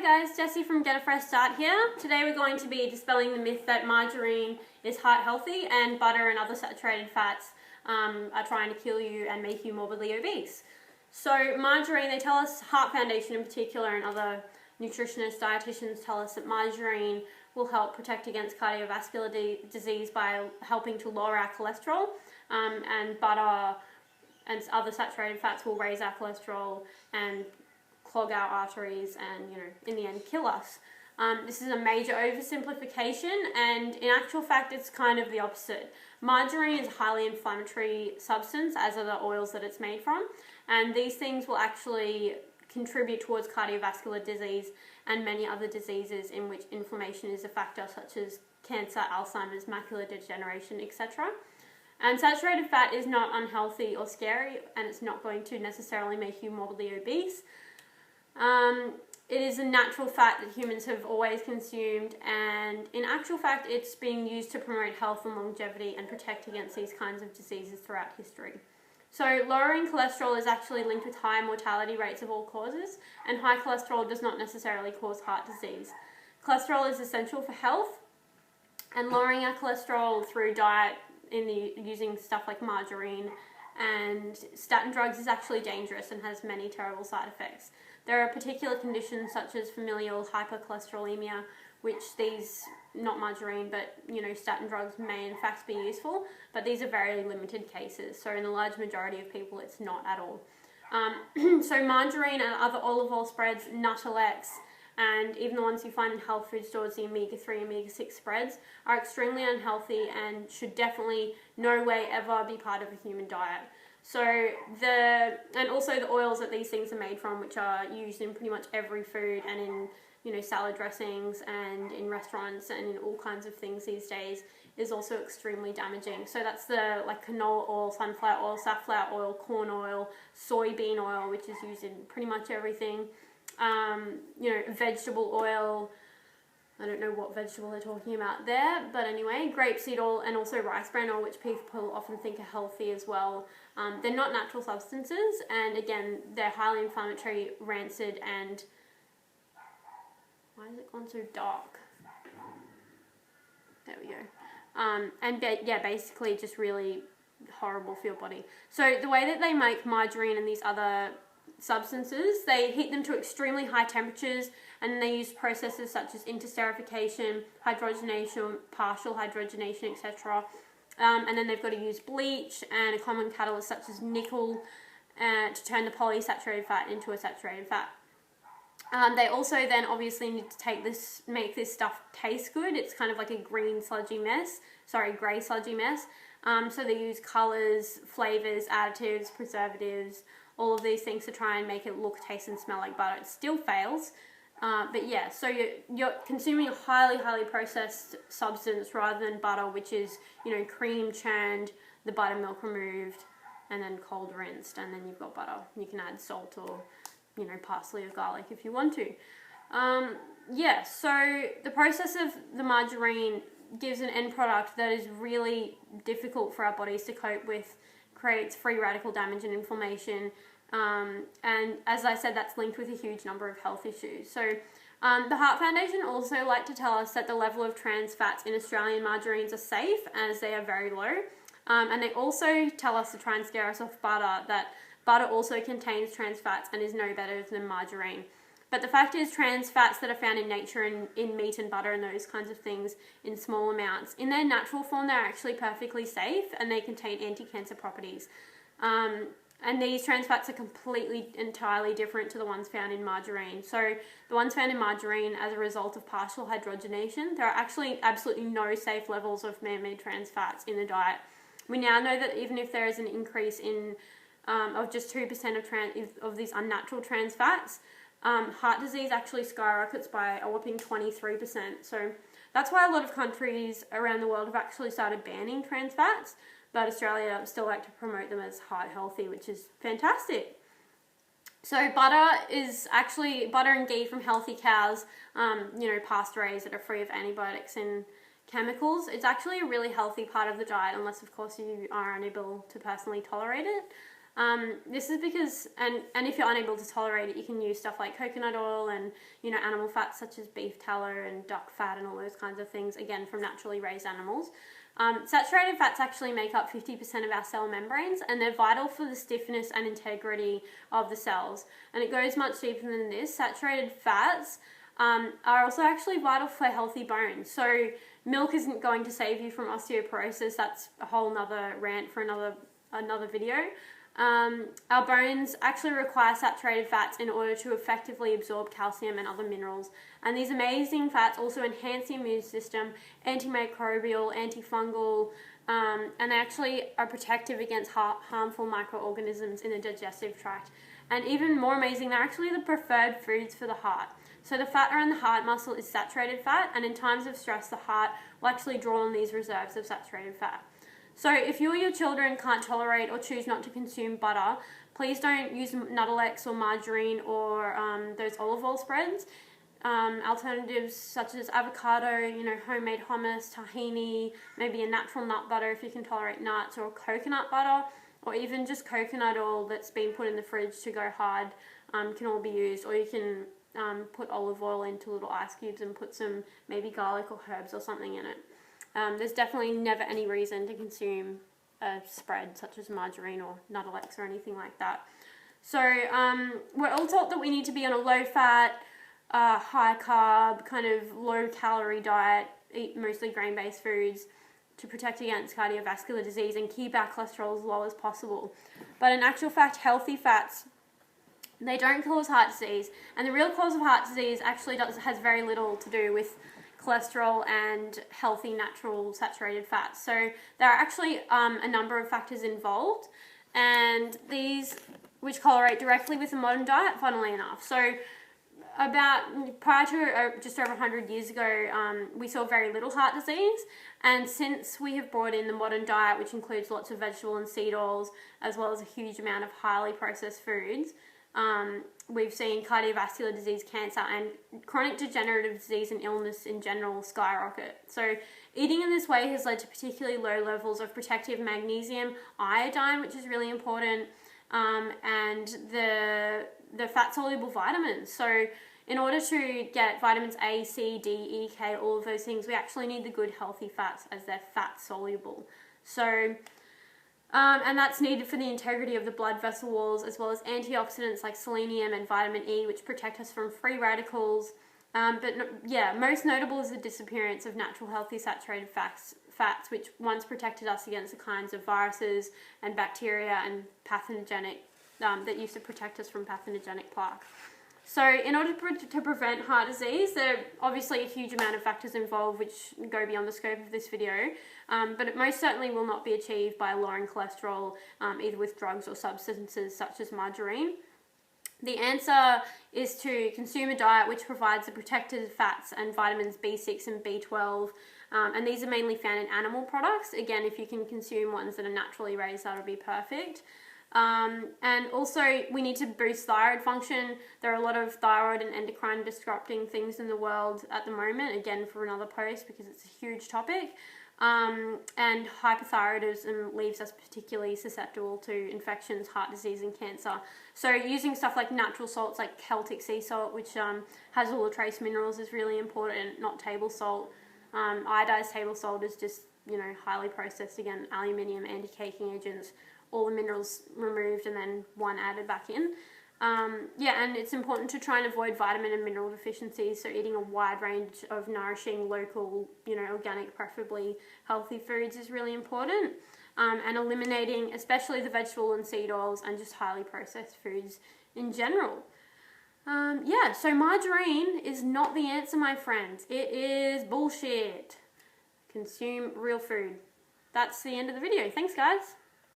guys, Jessie from Get a Fresh Start here. Today we're going to be dispelling the myth that margarine is heart healthy and butter and other saturated fats are trying to kill you and make you morbidly obese. So margarine, they tell us, Heart Foundation in particular and other nutritionists, dietitians tell us that margarine will help protect against cardiovascular disease by helping to lower our cholesterol, and butter and other saturated fats will raise our cholesterol and clog our arteries and, in the end kill us. This is a major oversimplification, and in actual fact it's kind of the opposite. Margarine is a highly inflammatory substance, as are the oils that it's made from, and these things will actually contribute towards cardiovascular disease and many other diseases in which inflammation is a factor, such as cancer, Alzheimer's, macular degeneration, etc. And saturated fat is not unhealthy or scary, and it's not going to necessarily make you morbidly obese. It is a natural fat that humans have always consumed, and in actual fact it's being used to promote health and longevity and protect against these kinds of diseases throughout history. So lowering cholesterol is actually linked with high mortality rates of all causes, and high cholesterol does not necessarily cause heart disease. Cholesterol is essential for health, and lowering our cholesterol through diet using stuff like margarine and statin drugs is actually dangerous and has many terrible side effects. There are particular conditions such as familial hypercholesterolemia, which not margarine, but statin drugs may in fact be useful, but these are very limited cases. So in the large majority of people, it's not at all. So margarine and other olive oil spreads, Nuttalex, and even the ones you find in health food stores, the omega-3, omega-6 spreads, are extremely unhealthy and should definitely no way ever be part of a human diet. So and also the oils that these things are made from, which are used in pretty much every food and in salad dressings and in restaurants and in all kinds of things these days, is also extremely damaging. So that's the canola oil, sunflower oil, safflower oil, corn oil, soybean oil, which is used in pretty much everything. Vegetable oil, I don't know what vegetable they're talking about there, but anyway, grapeseed oil and also rice bran oil, which people often think are healthy as well. They're not natural substances, and again, they're highly inflammatory, rancid, and why has it gone so dark? There we go. Basically just really horrible for your body. So the way that they make margarine and these other substances, they heat them to extremely high temperatures, and they use processes such as interesterification, hydrogenation, partial hydrogenation, etc. And then they've got to use bleach and a common catalyst such as nickel to turn the polysaturated fat into a saturated fat. They also then obviously need to make this stuff taste good. It's kind of like a grey sludgy mess. So they use colours, flavours, additives, preservatives, all of these things to try and make it look, taste and smell like butter. It still fails. But yeah, so you're consuming a highly, highly processed substance rather than butter, which is, cream churned, the buttermilk removed, and then cold rinsed, and then you've got butter. You can add salt or, parsley or garlic if you want to. So the process of the margarine gives an end product that is really difficult for our bodies to cope with, creates free radical damage and inflammation, and as I said, that's linked with a huge number of health issues. So the Heart Foundation also like to tell us that the level of trans fats in Australian margarines are safe, as they are very low, and they also tell us to try and scare us off butter, that butter also contains trans fats and is no better than margarine. But the fact is, trans fats that are found in nature and in meat and butter and those kinds of things in small amounts, in their natural form, they're actually perfectly safe, and they contain anti-cancer properties. And these trans fats are entirely different to the ones found in margarine. So the ones found in margarine, as a result of partial hydrogenation, there are actually absolutely no safe levels of man-made trans fats in the diet. We now know that even if there is an increase of just 2% of these unnatural trans fats, heart disease actually skyrockets by a whopping 23%. So that's why a lot of countries around the world have actually started banning trans fats, but Australia still like to promote them as heart healthy, which is fantastic. So butter and ghee from healthy cows, pasture raised that are free of antibiotics and chemicals. It's actually a really healthy part of the diet, unless of course you are unable to personally tolerate it. This is because, and if you're unable to tolerate it, you can use stuff like coconut oil and, you know, animal fats such as beef tallow and duck fat and all those kinds of things, again, from naturally raised animals. Saturated fats actually make up 50% of our cell membranes, and they're vital for the stiffness and integrity of the cells. And it goes much deeper than this. Saturated fats are also actually vital for healthy bones. So milk isn't going to save you from osteoporosis. That's a whole nother rant for another video. Our bones actually require saturated fats in order to effectively absorb calcium and other minerals. And these amazing fats also enhance the immune system, antimicrobial, antifungal, and they actually are protective against harmful microorganisms in the digestive tract. And even more amazing, they're actually the preferred foods for the heart. So the fat around the heart muscle is saturated fat, and in times of stress, the heart will actually draw on these reserves of saturated fat. So if you or your children can't tolerate or choose not to consume butter, please don't use Nuttelex or margarine or those olive oil spreads. Alternatives such as avocado, you know, homemade hummus, tahini, maybe a natural nut butter if you can tolerate nuts, or coconut butter, or even just coconut oil that's been put in the fridge to go hard can all be used. Or you can put olive oil into little ice cubes and put some maybe garlic or herbs or something in it. There's definitely never any reason to consume a spread such as margarine or Nuttelex or anything like that. So we're all taught that we need to be on a low-fat, high-carb, kind of low-calorie diet, eat mostly grain-based foods to protect against cardiovascular disease and keep our cholesterol as low as possible. But in actual fact, healthy fats, they don't cause heart disease. And the real cause of heart disease actually has very little to do with cholesterol and healthy natural saturated fats. So there are actually a number of factors involved, and these which correlate directly with the modern diet, funnily enough. So prior to just over 100 years ago, we saw very little heart disease, and since we have brought in the modern diet, which includes lots of vegetable and seed oils, as well as a huge amount of highly processed foods, we've seen cardiovascular disease, cancer, and chronic degenerative disease and illness in general skyrocket. So eating in this way has led to particularly low levels of protective magnesium, iodine, which is really important, and the fat-soluble vitamins. So in order to get vitamins A, C, D, E, K, all of those things, we actually need the good healthy fats as they're fat-soluble. So and that's needed for the integrity of the blood vessel walls, as well as antioxidants like selenium and vitamin E, which protect us from free radicals. Most notable is the disappearance of natural healthy saturated fats, which once protected us against the kinds of viruses and bacteria and pathogenic that used to protect us from pathogenic plaque. So in order to prevent heart disease, there are obviously a huge amount of factors involved which go beyond the scope of this video, but it most certainly will not be achieved by lowering cholesterol either with drugs or substances such as margarine. The answer is to consume a diet which provides the protected fats and vitamins B6 and B12, and these are mainly found in animal products. Again, if you can consume ones that are naturally raised, that'll be perfect. And also we need to boost thyroid function. There are a lot of thyroid and endocrine disrupting things in the world at the moment, again for another post because it's a huge topic. And hypothyroidism leaves us particularly susceptible to infections, heart disease and cancer. So using stuff like natural salts like Celtic sea salt, which has all the trace minerals, is really important, not table salt. Iodized table salt is just, you know, highly processed, again, aluminium, anti-caking agents, all the minerals removed and then one added back in. And it's important to try and avoid vitamin and mineral deficiencies, so eating a wide range of nourishing, local, you know, organic, preferably healthy foods is really important, and eliminating especially the vegetable and seed oils and just highly processed foods in general. So margarine is not the answer, my friends. It is bullshit. Consume real food. That's the end of the video. Thanks, guys.